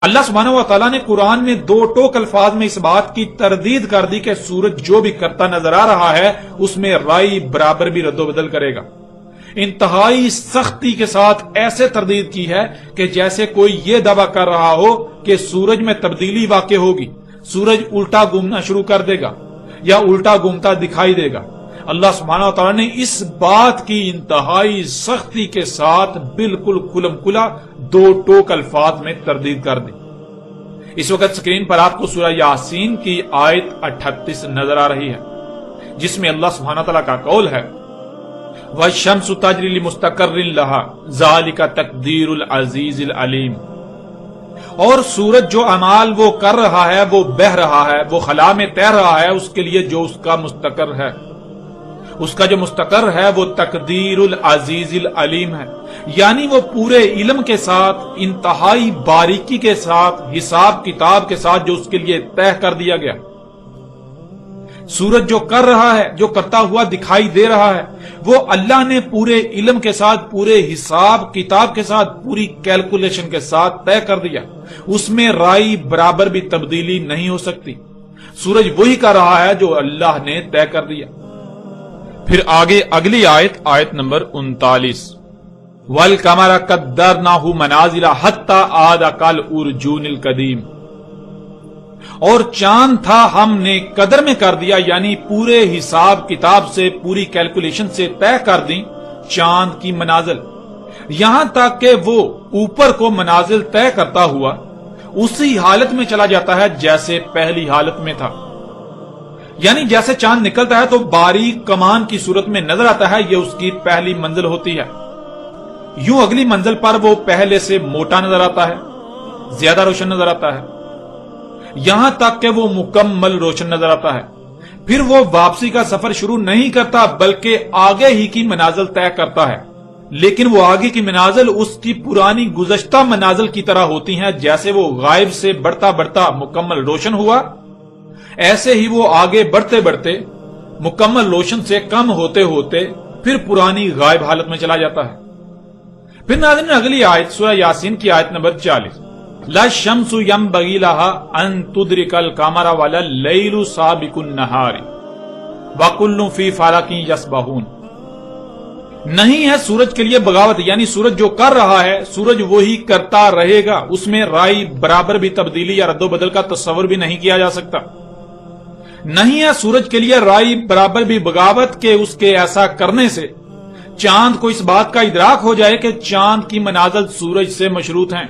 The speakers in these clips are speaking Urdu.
اللہ سبحانہ و تعالیٰ نے قرآن میں دو ٹوک الفاظ میں اس بات کی تردید کر دی کہ سورج جو بھی کرتا نظر آ رہا ہے اس میں رائی برابر بھی رد و بدل کرے گا۔ انتہائی سختی کے ساتھ ایسے تردید کی ہے کہ جیسے کوئی یہ دعویٰ کر رہا ہو کہ سورج میں تبدیلی واقع ہوگی، سورج الٹا گھومنا شروع کر دے گا یا الٹا گھومتا دکھائی دے گا۔ اللہ سبحانہ و تعالیٰ نے اس بات کی انتہائی سختی کے ساتھ بالکل کھلم کھلا دو ٹوک الفاظ میں تردید کر دی۔ اس وقت سکرین پر آپ کو سورہ یاسین کی آیت 38 نظر آ رہی ہے، جس میں اللہ سبحانہ تعالیٰ کا قول ہے وَالشَّمْسُ تَجْرِي لِمُسْتَقَرٍّ لَهَا ذَلِكَ تَقْدِيرُ الْعَزِيزِ الْعَلِيمِ، اور سورج جو اعمال وہ کر رہا ہے، وہ بہہ رہا ہے، وہ خلا میں تیر رہا ہے، اس کے لیے جو اس کا مستقر ہے، اس کا جو مستقر ہے وہ تقدیر العزیز العلیم ہے، یعنی وہ پورے علم کے ساتھ، انتہائی باریکی کے ساتھ، حساب کتاب کے ساتھ جو اس کے لیے طے کر دیا گیا۔ سورج جو کر رہا ہے، جو کرتا ہوا دکھائی دے رہا ہے، وہ اللہ نے پورے علم کے ساتھ، پورے حساب کتاب کے ساتھ، پوری کیلکولیشن کے ساتھ طے کر دیا، اس میں رائی برابر بھی تبدیلی نہیں ہو سکتی۔ سورج وہی کر رہا ہے جو اللہ نے طے کر دیا۔ پھر آگے اگلی آیت نمبر 39 وَالْقَمَرَ قَدَّرْنَاهُ مَنَازِلَ حَتَّى عَادَ كَالْعُرْجُونِ الْقَدِيمِ، اور چاند تھا ہم نے قدر میں کر دیا، یعنی پورے حساب کتاب سے، پوری کیلکولیشن سے طے کر دی چاند کی منازل، یہاں تک کہ وہ اوپر کو منازل طے کرتا ہوا اسی حالت میں چلا جاتا ہے جیسے پہلی حالت میں تھا، یعنی جیسے چاند نکلتا ہے تو باریک کمان کی صورت میں نظر آتا ہے، یہ اس کی پہلی منزل ہوتی ہے، یوں اگلی منزل پر وہ پہلے سے موٹا نظر آتا ہے، زیادہ روشن نظر آتا ہے، یہاں تک کہ وہ مکمل روشن نظر آتا ہے۔ پھر وہ واپسی کا سفر شروع نہیں کرتا بلکہ آگے ہی کی منازل طے کرتا ہے، لیکن وہ آگے کی منازل اس کی پرانی گزشتہ منازل کی طرح ہوتی ہیں، جیسے وہ غائب سے بڑھتا بڑھتا مکمل روشن ہوا، ایسے ہی وہ آگے بڑھتے بڑھتے مکمل روشن سے کم ہوتے ہوتے پھر پرانی غائب حالت میں چلا جاتا ہے۔ پھر ناظرین اگلی آیت سورہ یاسین کی آیت نمبر 40 لا الشمس ينبغي لها ان تدرك القمر ولا الليل سابق النهار وكل في فلك يسبحون، نہیں ہے سورج کے لیے بغاوت، یعنی سورج جو کر رہا ہے سورج وہی کرتا رہے گا، اس میں رائی برابر بھی تبدیلی یا رد و بدل کا تصور بھی نہیں کیا جا سکتا۔ نہیں ہے سورج کے لیے رائی برابر بھی بغاوت کہ اس کے ایسا کرنے سے چاند کو اس بات کا ادراک ہو جائے کہ چاند کی منازل سورج سے مشروط ہیں،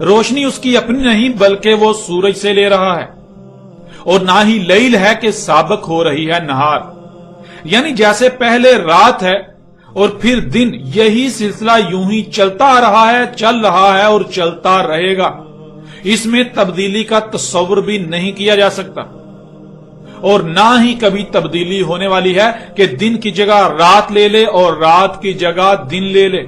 روشنی اس کی اپنی نہیں بلکہ وہ سورج سے لے رہا ہے، اور نہ ہی لیل ہے کہ سابق ہو رہی ہے نہار، یعنی جیسے پہلے رات ہے اور پھر دن، یہی سلسلہ یوں ہی چلتا آ رہا ہے، چل رہا ہے اور چلتا رہے گا، اس میں تبدیلی کا تصور بھی نہیں کیا جا سکتا، اور نہ ہی کبھی تبدیلی ہونے والی ہے کہ دن کی جگہ رات لے لے اور رات کی جگہ دن لے لے،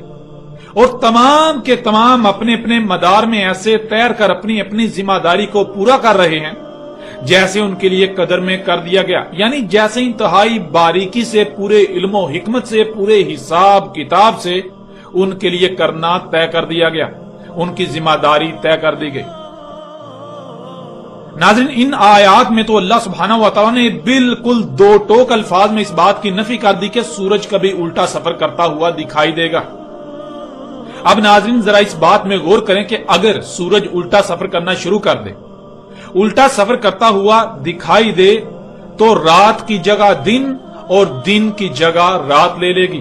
اور تمام کے تمام اپنے اپنے مدار میں ایسے تیر کر اپنی اپنی ذمہ داری کو پورا کر رہے ہیں جیسے ان کے لیے قدر میں کر دیا گیا، یعنی جیسے انتہائی باریکی سے، پورے علم و حکمت سے، پورے حساب کتاب سے ان کے لیے کرنا طے کر دیا گیا، ان کی ذمہ داری طے کر دی گئی۔ ناظرین ان آیات میں تو اللہ سبحانہ و تعالیٰ نے بالکل دو ٹوک الفاظ میں اس بات کی نفی کر دی کہ سورج کبھی الٹا سفر کرتا ہوا دکھائی دے گا۔ اب ناظرین ذرا اس بات میں غور کریں کہ اگر سورج الٹا سفر کرنا شروع کر دے، الٹا سفر کرتا ہوا دکھائی دے، تو رات کی جگہ دن اور دن کی جگہ رات لے لے گی۔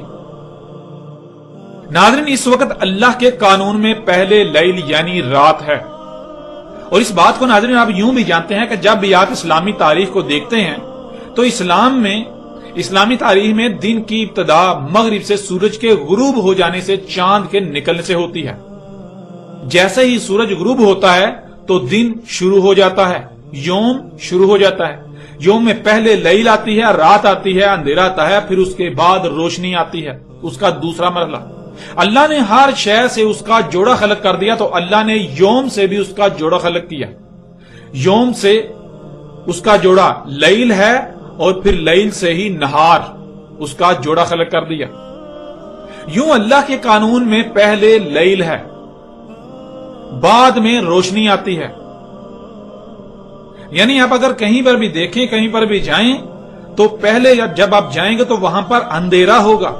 ناظرین اس وقت اللہ کے قانون میں پہلے لیل یعنی رات ہے، اور اس بات کو ناظرین آپ یوں بھی جانتے ہیں کہ جب بھی آپ اسلامی تاریخ کو دیکھتے ہیں تو اسلامی تاریخ میں دن کی ابتدا مغرب سے سورج کے غروب ہو جانے سے، چاند کے نکلنے سے ہوتی ہے۔ جیسے ہی سورج غروب ہوتا ہے تو دن شروع ہو جاتا ہے، یوم شروع ہو جاتا ہے، یوم میں پہلے لیل آتی ہے، رات آتی ہے، اندھیرا آتا ہے، پھر اس کے بعد روشنی آتی ہے، اس کا دوسرا مرحلہ۔ اللہ نے ہر شے سے اس کا جوڑا خلق کر دیا، تو اللہ نے یوم سے بھی اس کا جوڑا خلق کیا، یوم سے اس کا جوڑا لیل ہے، اور پھر لیل سے ہی نہار، اس کا جوڑا خلق کر دیا۔ یوں اللہ کے قانون میں پہلے لیل ہے، بعد میں روشنی آتی ہے. یعنی آپ اگر کہیں پر بھی دیکھیں, کہیں پر بھی جائیں, تو پہلے جب آپ جائیں گے تو وہاں پر اندھیرا ہوگا,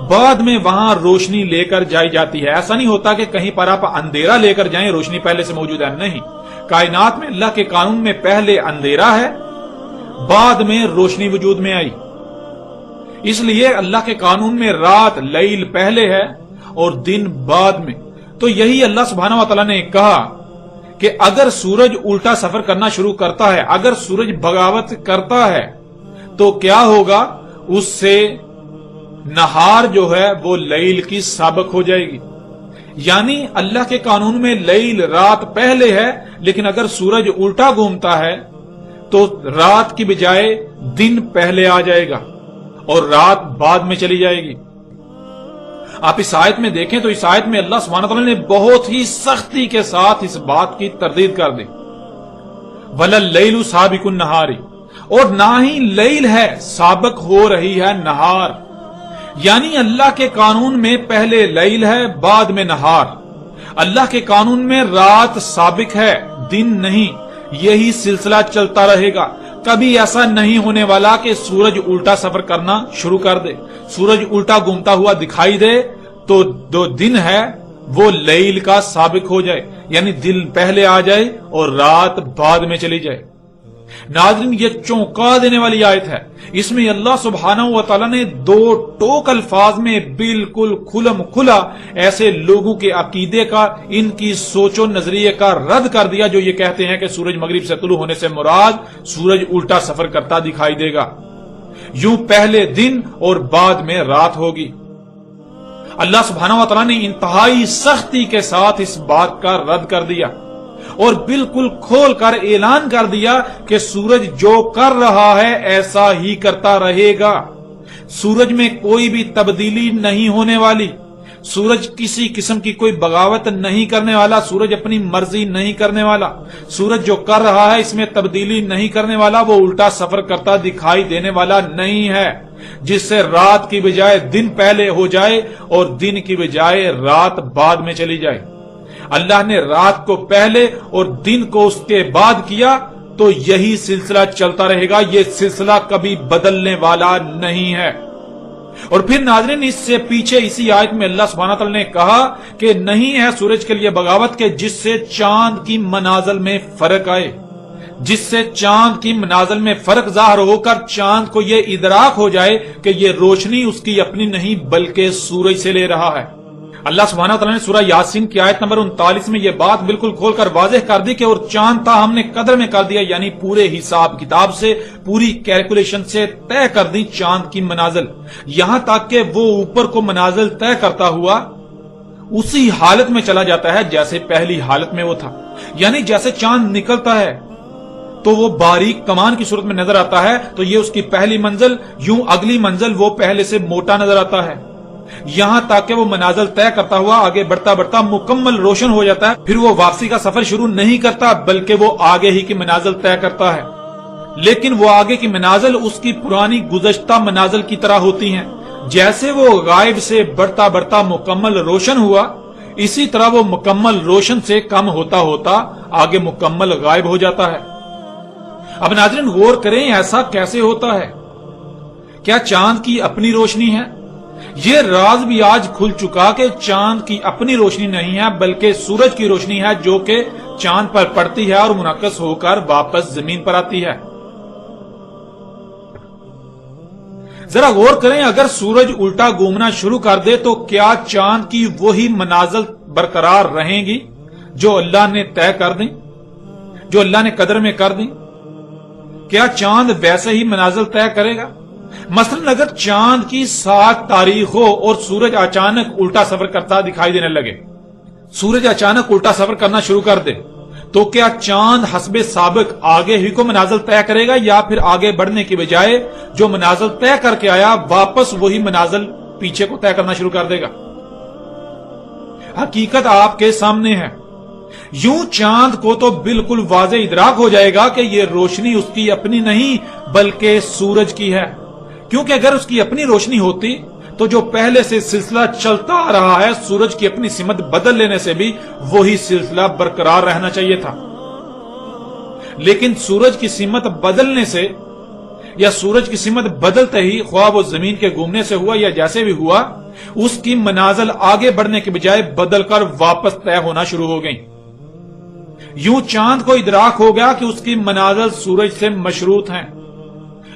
بعد میں وہاں روشنی لے کر جائی جاتی ہے. ایسا نہیں ہوتا کہ کہیں پر آپ اندھیرا لے کر جائیں, روشنی پہلے سے موجود ہے. نہیں, کائنات میں اللہ کے قانون میں پہلے اندھیرا ہے, بعد میں روشنی وجود میں آئی. اس لیے اللہ کے قانون میں رات لیل پہلے ہے اور دن بعد میں. تو یہی اللہ سبحانہ و تعالیٰ نے کہا کہ اگر سورج الٹا سفر کرنا شروع کرتا ہے, اگر سورج بغاوت کرتا ہے, تو کیا ہوگا, اس سے نہار جو ہے وہ لیل کی سابق ہو جائے گی. یعنی اللہ کے قانون میں لیل رات پہلے ہے, لیکن اگر سورج الٹا گھومتا ہے تو رات کی بجائے دن پہلے آ جائے گا اور رات بعد میں چلی جائے گی. آپ اس آیت میں دیکھیں تو اس آیت میں اللہ سبحانہ وتعالی نے بہت ہی سختی کے ساتھ اس بات کی تردید کر دی. وَلَلَّيْلُ سَابِقُ النَّهَارِ, اور نہ ہی لیل ہے سابق ہو رہی ہے نہار. یعنی اللہ کے قانون میں پہلے لیل ہے, بعد میں نہار. اللہ کے قانون میں رات سابق ہے, دن نہیں. یہی سلسلہ چلتا رہے گا. کبھی ایسا نہیں ہونے والا کہ سورج الٹا سفر کرنا شروع کر دے, سورج الٹا گھومتا ہوا دکھائی دے تو جو دن ہے وہ لیل کا سابق ہو جائے, یعنی دن پہلے آ جائے اور رات بعد میں چلی جائے. ناظرین, یہ چونکا دینے والی آیت ہے. اس میں اللہ سبحانہ و تعالیٰ نے دو ٹوک الفاظ میں بالکل کھلم کھلا ایسے لوگوں کے عقیدے کا, ان کی سوچ و نظریے کا رد کر دیا جو یہ کہتے ہیں کہ سورج مغرب سے طلوع ہونے سے مراد سورج الٹا سفر کرتا دکھائی دے گا, یوں پہلے دن اور بعد میں رات ہوگی. اللہ سبحانہ و تعالیٰ نے انتہائی سختی کے ساتھ اس بات کا رد کر دیا اور بالکل کھول کر اعلان کر دیا کہ سورج جو کر رہا ہے ایسا ہی کرتا رہے گا. سورج میں کوئی بھی تبدیلی نہیں ہونے والی, سورج کسی قسم کی کوئی بغاوت نہیں کرنے والا, سورج اپنی مرضی نہیں کرنے والا. سورج جو کر رہا ہے اس میں تبدیلی نہیں کرنے والا, وہ الٹا سفر کرتا دکھائی دینے والا نہیں ہے جس سے رات کی بجائے دن پہلے ہو جائے اور دن کی بجائے رات بعد میں چلی جائے. اللہ نے رات کو پہلے اور دن کو اس کے بعد کیا تو یہی سلسلہ چلتا رہے گا, یہ سلسلہ کبھی بدلنے والا نہیں ہے. اور پھر ناظرین, اس سے پیچھے اسی آیت میں اللہ سبحانہ تعالی نے کہا کہ نہیں ہے سورج کے لیے بغاوت کے جس سے چاند کی منازل میں فرق آئے, جس سے چاند کی منازل میں فرق ظاہر ہو کر چاند کو یہ ادراک ہو جائے کہ یہ روشنی اس کی اپنی نہیں بلکہ سورج سے لے رہا ہے. اللہ سبحانہ وتعالی نے سورہ یاسین کی آیت نمبر 39 میں یہ بات بالکل کھول کر واضح کر دی کہ اور چاند تھا ہم نے قدر میں کر دیا, یعنی پورے حساب کتاب سے, پوری کیلکولیشن سے طے کر دی چاند کی منازل, یہاں تک کہ وہ اوپر کو منازل طے کرتا ہوا اسی حالت میں چلا جاتا ہے جیسے پہلی حالت میں وہ تھا. یعنی جیسے چاند نکلتا ہے تو وہ باریک کمان کی صورت میں نظر آتا ہے, تو یہ اس کی پہلی منزل, یوں اگلی منزل وہ پہلے سے موٹا نظر آتا ہے, یہاں تک کہ وہ منازل طے کرتا ہوا آگے بڑھتا بڑھتا مکمل روشن ہو جاتا ہے. پھر وہ واپسی کا سفر شروع نہیں کرتا بلکہ وہ آگے ہی کی منازل طے کرتا ہے, لیکن وہ آگے کی منازل اس کی پرانی گزشتہ منازل کی طرح ہوتی ہیں. جیسے وہ غائب سے بڑھتا بڑھتا مکمل روشن ہوا, اسی طرح وہ مکمل روشن سے کم ہوتا ہوتا آگے مکمل غائب ہو جاتا ہے. اب ناظرین غور کریں, ایسا کیسے ہوتا ہے؟ کیا چاند کی اپنی روشنی ہے؟ یہ راز بھی آج کھل چکا کہ چاند کی اپنی روشنی نہیں ہے بلکہ سورج کی روشنی ہے جو کہ چاند پر پڑتی ہے اور منعکس ہو کر واپس زمین پر آتی ہے. ذرا غور کریں, اگر سورج الٹا گھومنا شروع کر دے تو کیا چاند کی وہی منازل برقرار رہیں گی جو اللہ نے طے کر دیں, جو اللہ نے قدر میں کر دیں؟ کیا چاند ویسے ہی منازل طے کرے گا؟ مثلا اگر چاند کی 7 تاریخ ہو اور سورج اچانک الٹا سفر کرتا دکھائی دینے لگے, سورج اچانک الٹا سفر کرنا شروع کر دے, تو کیا چاند حسب سابق آگے ہی کو منازل طے کرے گا یا پھر آگے بڑھنے کی بجائے جو منازل طے کر کے آیا واپس وہی منازل پیچھے کو طے کرنا شروع کر دے گا؟ حقیقت آپ کے سامنے ہے. یوں چاند کو تو بالکل واضح ادراک ہو جائے گا کہ یہ روشنی اس کی اپنی نہیں بلکہ سورج کی ہے, کیونکہ اگر اس کی اپنی روشنی ہوتی تو جو پہلے سے سلسلہ چلتا آ رہا ہے سورج کی اپنی سمت بدل لینے سے بھی وہی سلسلہ برقرار رہنا چاہیے تھا، لیکن سورج کی سمت بدلنے سے یا سورج کی سمت بدلتے ہی خواہ وہ زمین کے گھومنے سے ہوا یا جیسے بھی ہوا، اس کی منازل آگے بڑھنے کے بجائے بدل کر واپس طے ہونا شروع ہو گئی۔ یوں چاند کو ادراک ہو گیا کہ اس کی منازل سورج سے مشروط ہیں،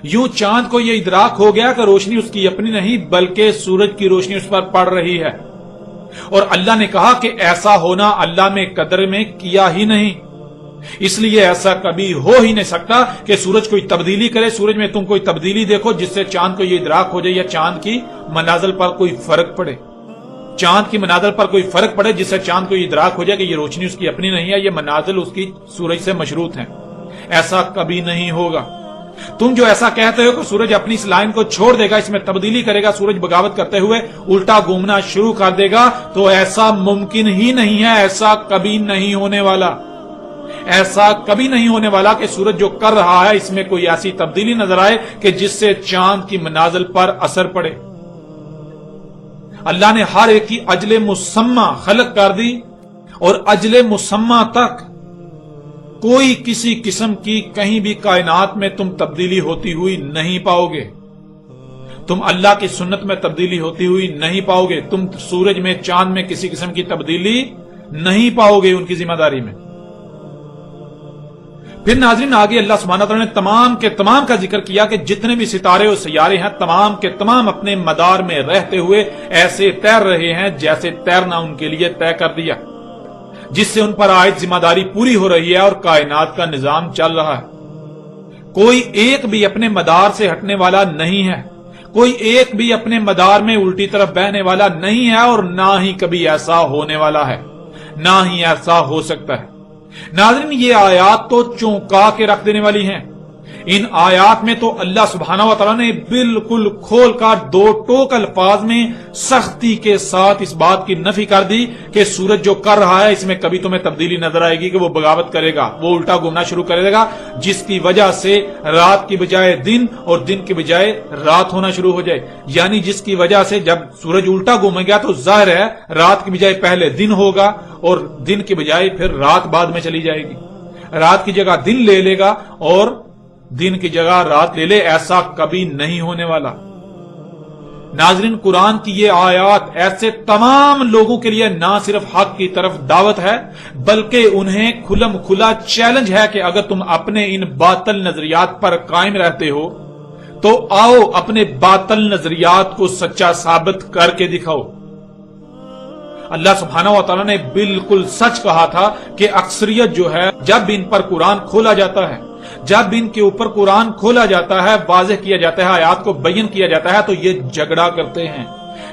یوں چاند کو یہ ادراک ہو گیا کہ روشنی اس کی اپنی نہیں بلکہ سورج کی روشنی اس پر پڑ رہی ہے، اور اللہ نے کہا کہ ایسا ہونا اللہ میں قدر میں کیا ہی نہیں، اس لیے ایسا کبھی ہو ہی نہیں سکتا کہ سورج کوئی تبدیلی کرے، سورج میں تم کوئی تبدیلی دیکھو جس سے چاند کو یہ ادراک ہو جائے یا چاند کی منازل پر کوئی فرق پڑے، چاند کی منازل پر کوئی فرق پڑے جس سے چاند کو یہ ادراک ہو جائے کہ یہ روشنی اس کی اپنی نہیں ہے، یہ منازل اس کی سورج سے مشروط ہیں، ایسا کبھی نہیں ہوگا۔ تم جو ایسا کہتے ہو کہ سورج اپنی اس لائن کو چھوڑ دے گا، اس میں تبدیلی کرے گا، سورج بغاوت کرتے ہوئے الٹا گھومنا شروع کر دے گا، تو ایسا ممکن ہی نہیں ہے، ایسا کبھی نہیں ہونے والا، ایسا کبھی نہیں ہونے والا کہ سورج جو کر رہا ہے اس میں کوئی ایسی تبدیلی نظر آئے کہ جس سے چاند کی منازل پر اثر پڑے۔ اللہ نے ہر ایک کی اجل مسمى خلق کر دی، اور اجل مسمى تک کوئی کسی قسم کی کہیں بھی کائنات میں تم تبدیلی ہوتی ہوئی نہیں پاؤ گے، تم اللہ کی سنت میں تبدیلی ہوتی ہوئی نہیں پاؤ گے، تم سورج میں چاند میں کسی قسم کی تبدیلی نہیں پاؤ گے ان کی ذمہ داری میں۔ پھر ناظرین آگے اللہ سبحانہ وتعالی نے تمام کے تمام کا ذکر کیا کہ جتنے بھی ستارے اور سیارے ہیں تمام کے تمام اپنے مدار میں رہتے ہوئے ایسے تیر رہے ہیں جیسے تیرنا ان کے لیے طے کر دیا، جس سے ان پر عائد ذمہ داری پوری ہو رہی ہے اور کائنات کا نظام چل رہا ہے۔ کوئی ایک بھی اپنے مدار سے ہٹنے والا نہیں ہے، کوئی ایک بھی اپنے مدار میں الٹی طرف بہنے والا نہیں ہے، اور نہ ہی کبھی ایسا ہونے والا ہے، نہ ہی ایسا ہو سکتا ہے۔ ناظرین یہ آیات تو چونکا کے رکھ دینے والی ہیں، ان آیات میں تو اللہ سبحانہ و تعالیٰ نے بالکل کھول کر دو ٹوک الفاظ میں سختی کے ساتھ اس بات کی نفی کر دی کہ سورج جو کر رہا ہے اس میں کبھی تمہیں تبدیلی نظر آئے گی کہ وہ بغاوت کرے گا، وہ الٹا گھومنا شروع کرے گا، جس کی وجہ سے رات کی بجائے دن اور دن کی بجائے رات ہونا شروع ہو جائے، یعنی جس کی وجہ سے جب سورج الٹا گھومے گا تو ظاہر ہے رات کی بجائے پہلے دن ہوگا اور دن کی بجائے پھر رات بعد میں چلی جائے گی، رات کی جگہ دن لے لے گا اور دن کی جگہ رات لے لے، ایسا کبھی نہیں ہونے والا۔ ناظرین قرآن کی یہ آیات ایسے تمام لوگوں کے لیے نہ صرف حق کی طرف دعوت ہے بلکہ انہیں کھلم کھلا چیلنج ہے کہ اگر تم اپنے ان باطل نظریات پر قائم رہتے ہو تو آؤ اپنے باطل نظریات کو سچا ثابت کر کے دکھاؤ۔ اللہ سبحانہ و تعالیٰ نے بالکل سچ کہا تھا کہ اکثریت جو ہے جب ان پر قرآن کھولا جاتا ہے، جب ان کے اوپر قرآن کھولا جاتا ہے، واضح کیا جاتا ہے، آیات کو بیان کیا جاتا ہے تو یہ جھگڑا کرتے ہیں۔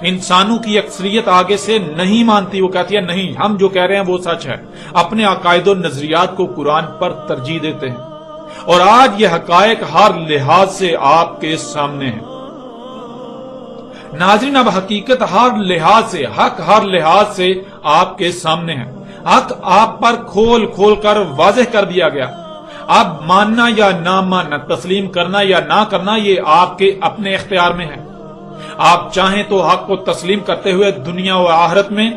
انسانوں کی اکثریت آگے سے نہیں مانتی، وہ کہتی ہے نہیں ہم جو کہہ رہے ہیں وہ سچ ہے، اپنے عقائد و نظریات کو قرآن پر ترجیح دیتے ہیں، اور آج یہ حقائق ہر لحاظ سے آپ کے سامنے ہیں۔ ناظرین اب حقیقت ہر لحاظ سے، حق ہر لحاظ سے آپ کے سامنے ہے، حق آپ پر کھول کھول کر واضح کر دیا گیا، اب ماننا یا نہ ماننا، تسلیم کرنا یا نہ کرنا یہ آپ کے اپنے اختیار میں ہے۔ آپ چاہیں تو حق کو تسلیم کرتے ہوئے دنیا و آخرت میں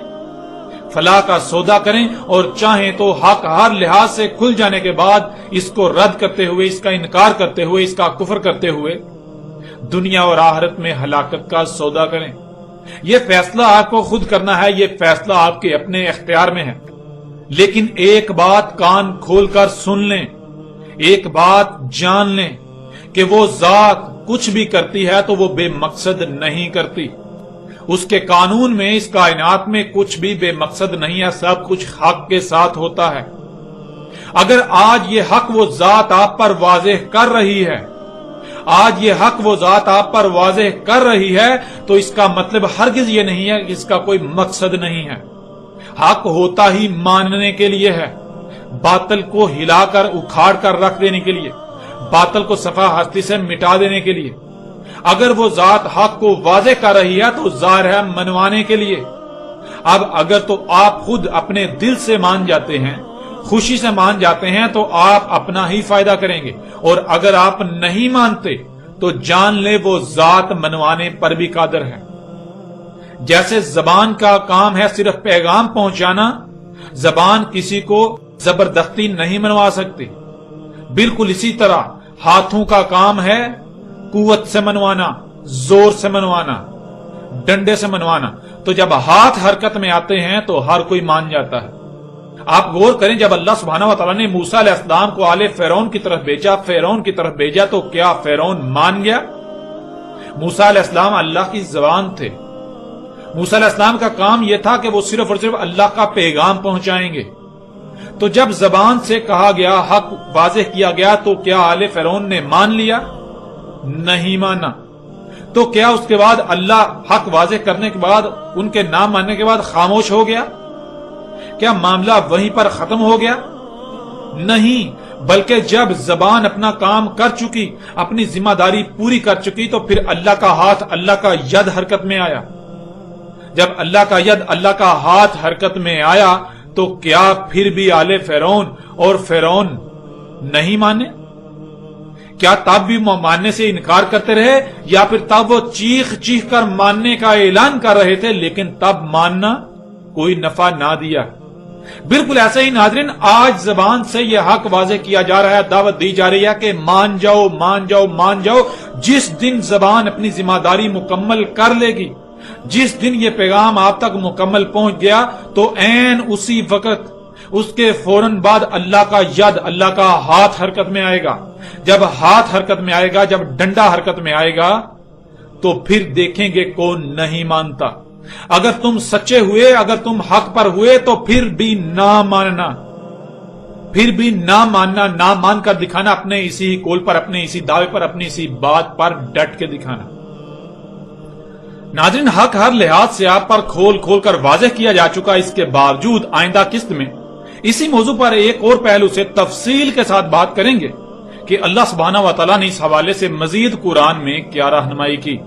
فلاح کا سودا کریں، اور چاہیں تو حق ہر لحاظ سے کھل جانے کے بعد اس کو رد کرتے ہوئے، اس کا انکار کرتے ہوئے، اس کا کفر کرتے ہوئے دنیا اور آخرت میں ہلاکت کا سودا کریں۔ یہ فیصلہ آپ کو خود کرنا ہے، یہ فیصلہ آپ کے اپنے اختیار میں ہے، لیکن ایک بات کان کھول کر سن لیں، ایک بات جان لیں کہ وہ ذات کچھ بھی کرتی ہے تو وہ بے مقصد نہیں کرتی، اس کے قانون میں، اس کائنات میں کچھ بھی بے مقصد نہیں ہے، سب کچھ حق کے ساتھ ہوتا ہے۔ اگر آج یہ حق وہ ذات آپ پر واضح کر رہی ہے، آج یہ حق وہ ذات آپ پر واضح کر رہی ہے تو اس کا مطلب ہرگز یہ نہیں ہے کہ اس کا کوئی مقصد نہیں ہے، حق ہوتا ہی ماننے کے لیے ہے، باطل کو ہلا کر اکھاڑ کر رکھ دینے کے لیے، باطل کو صفحہ ہستی سے مٹا دینے کے لیے۔ اگر وہ ذات حق کو واضح کر رہی ہے تو ظاہر ہے منوانے کے لیے۔ اب اگر تو آپ خود اپنے دل سے مان جاتے ہیں، خوشی سے مان جاتے ہیں تو آپ اپنا ہی فائدہ کریں گے، اور اگر آپ نہیں مانتے تو جان لے وہ ذات منوانے پر بھی قادر ہے۔ جیسے زبان کا کام ہے صرف پیغام پہنچانا، زبان کسی کو زبردستی نہیں منوا سکتی، بالکل اسی طرح ہاتھوں کا کام ہے قوت سے منوانا، زور سے منوانا، ڈنڈے سے منوانا۔ تو جب ہاتھ حرکت میں آتے ہیں تو ہر کوئی مان جاتا ہے۔ آپ غور کریں، جب اللہ سبحانہ و تعالیٰ نے موسیٰ علیہ السلام کو آل فرعون کی طرف بھیجا تو کیا فرعون مان گیا؟ موسیٰ علیہ السلام اللہ کی زبان تھے۔ موسیٰ علیہ السلام کا کام یہ تھا کہ وہ صرف اور صرف اللہ کا پیغام پہنچائیں گے۔ تو جب زبان سے کہا گیا، حق واضح کیا گیا، تو کیا آل فرعون نے مان لیا؟ نہیں مانا۔ تو کیا اس کے بعد اللہ حق واضح کرنے کے بعد، ان کے نام ماننے کے بعد خاموش ہو گیا؟ کیا معاملہ وہیں پر ختم ہو گیا؟ نہیں، بلکہ جب زبان اپنا کام کر چکی، اپنی ذمہ داری پوری کر چکی، تو پھر اللہ کا ہاتھ، اللہ کا ید حرکت میں آیا۔ جب اللہ کا ید، اللہ کا ہاتھ حرکت میں آیا تو کیا پھر بھی آل فرعون اور فرعون نہیں مانے؟ کیا تب بھی ماننے سے انکار کرتے رہے، یا پھر تب وہ چیخ چیخ کر ماننے کا اعلان کر رہے تھے لیکن تب ماننا کوئی نفع نہ دیا؟ بالکل ایسے ہی ناظرین، آج زبان سے یہ حق واضح کیا جا رہا ہے، دعوت دی جا رہی ہے کہ مان جاؤ، مان جاؤ، مان جاؤ۔ جس دن زبان اپنی ذمہ داری مکمل کر لے گی، جس دن یہ پیغام آپ تک مکمل پہنچ گیا، تو عین اسی وقت اس کے فوراً بعد اللہ کا ید، اللہ کا ہاتھ حرکت میں آئے گا۔ جب ہاتھ حرکت میں آئے گا، جب ڈنڈا حرکت میں آئے گا، تو پھر دیکھیں گے کون نہیں مانتا۔ اگر تم سچے ہوئے، اگر تم حق پر ہوئے، تو پھر بھی نہ ماننا، پھر بھی نہ ماننا، نہ مان کر دکھانا، اپنے اسی قول پر، اپنے اسی دعوے پر، اپنی اسی بات پر ڈٹ کے دکھانا۔ ناظرین، حق ہر لحاظ سے آپ پر کھول کھول کر واضح کیا جا چکا، اس کے باوجود آئندہ قسط میں اسی موضوع پر ایک اور پہلو سے تفصیل کے ساتھ بات کریں گے کہ اللہ سبحانہ و تعالیٰ نے اس حوالے سے مزید قرآن میں کیا رہنمائی کی۔